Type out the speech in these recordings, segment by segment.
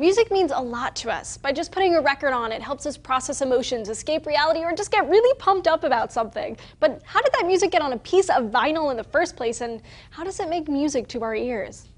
Music means a lot to us. By just putting a record on, it helps us process emotions, escape reality, or just get really pumped up about something. But how did that music get on a piece of vinyl in the first place, and how does it make music to our ears?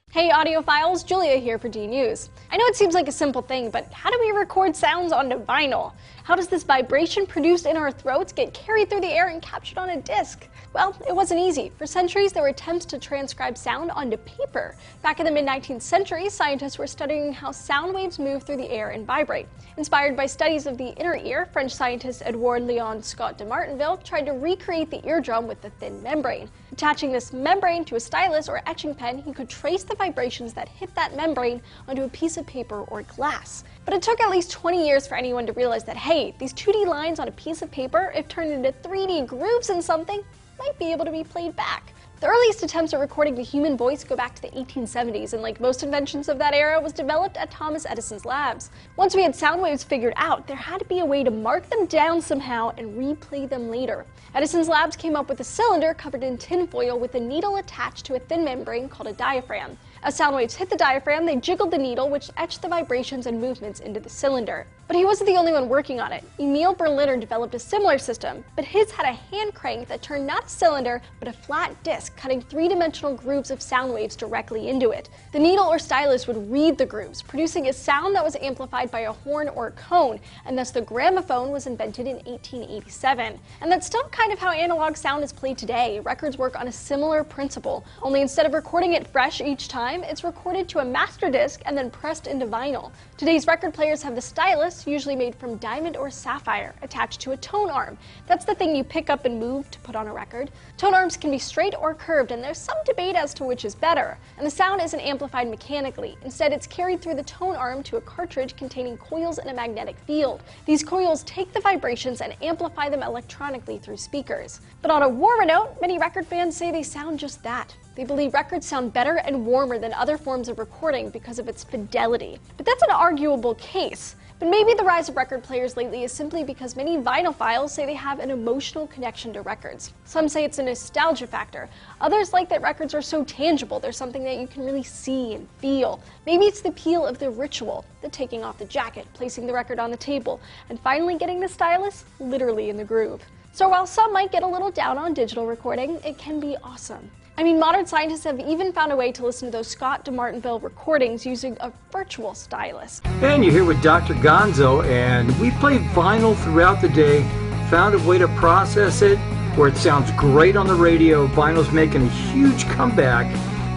Hey audiophiles, Julia here for D News. I know it seems like a simple thing, but how do we record sounds onto vinyl? How does this vibration produced in our throats get carried through the air and captured on a disc? Well, it wasn't easy. For centuries, there were attempts to transcribe sound onto paper. Back in the mid-19th century, scientists were studying how sound waves move through the air and vibrate. Inspired by studies of the inner ear, French scientist Edouard Léon Scott de Martinville tried to recreate the eardrum with the thin membrane. Attaching this membrane to a stylus or etching pen, he could trace the vibrations that hit that membrane onto a piece of paper or glass. But it took at least 20 years for anyone to realize that, hey, these 2D lines on a piece of paper, if turned into 3D grooves in something, might be able to be played back. The earliest attempts at recording the human voice go back to the 1870s, and like most inventions of that era, was developed at Thomas Edison's labs. Once we had sound waves figured out, there had to be a way to mark them down somehow and replay them later. Edison's labs came up with a cylinder covered in tinfoil with a needle attached to a thin membrane called a diaphragm. As sound waves hit the diaphragm, they jiggled the needle, which etched the vibrations and movements into the cylinder. But he wasn't the only one working on it. Emil Berliner developed a similar system, but his had a hand crank that turned not a cylinder, but a flat disc, cutting three-dimensional grooves of sound waves directly into it. The needle or stylus would read the grooves, producing a sound that was amplified by a horn or a cone, and thus the gramophone was invented in 1887. And that's still kind of how analog sound is played today. Records work on a similar principle, only instead of recording it fresh each time, it's recorded to a master disc and then pressed into vinyl. Today's record players have the stylus, usually made from diamond or sapphire, attached to a tone arm. That's the thing you pick up and move to put on a record. Tone arms can be straight or curved, and there's some debate as to which is better. And the sound isn't amplified mechanically. Instead, it's carried through the tone arm to a cartridge containing coils and a magnetic field. These coils take the vibrations and amplify them electronically through speakers. But on a warmer note, many record fans say they sound just that. They believe records sound better and warmer than other forms of recording because of its fidelity. But that's an arguable case. But maybe the rise of record players lately is simply because many vinylophiles say they have an emotional connection to records. Some say it's a nostalgia factor. Others like that records are so tangible, they're something that you can really see and feel. Maybe it's the appeal of the ritual, the taking off the jacket, placing the record on the table, and finally getting the stylus literally in the groove. So while some might get a little down on digital recording, it can be awesome. I mean, modern scientists have even found a way to listen to those Scott de Martinville recordings using a virtual stylus. And you're here with Dr. Gonzo, and we play vinyl throughout the day, found a way to process it where it sounds great on the radio. Vinyl's making a huge comeback,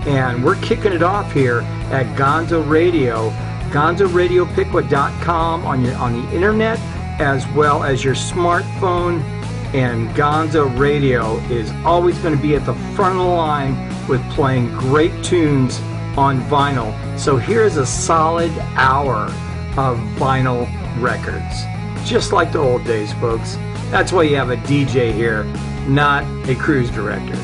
and we're kicking it off here at Gonzo Radio, GonzoRadioPiqua.com on the internet, as well as your smartphone. And Gonzo Radio is always going to be at the front of the line with playing great tunes on vinyl. So here's a solid hour of vinyl records. Just like the old days, folks. That's why you have a DJ here, not a cruise director.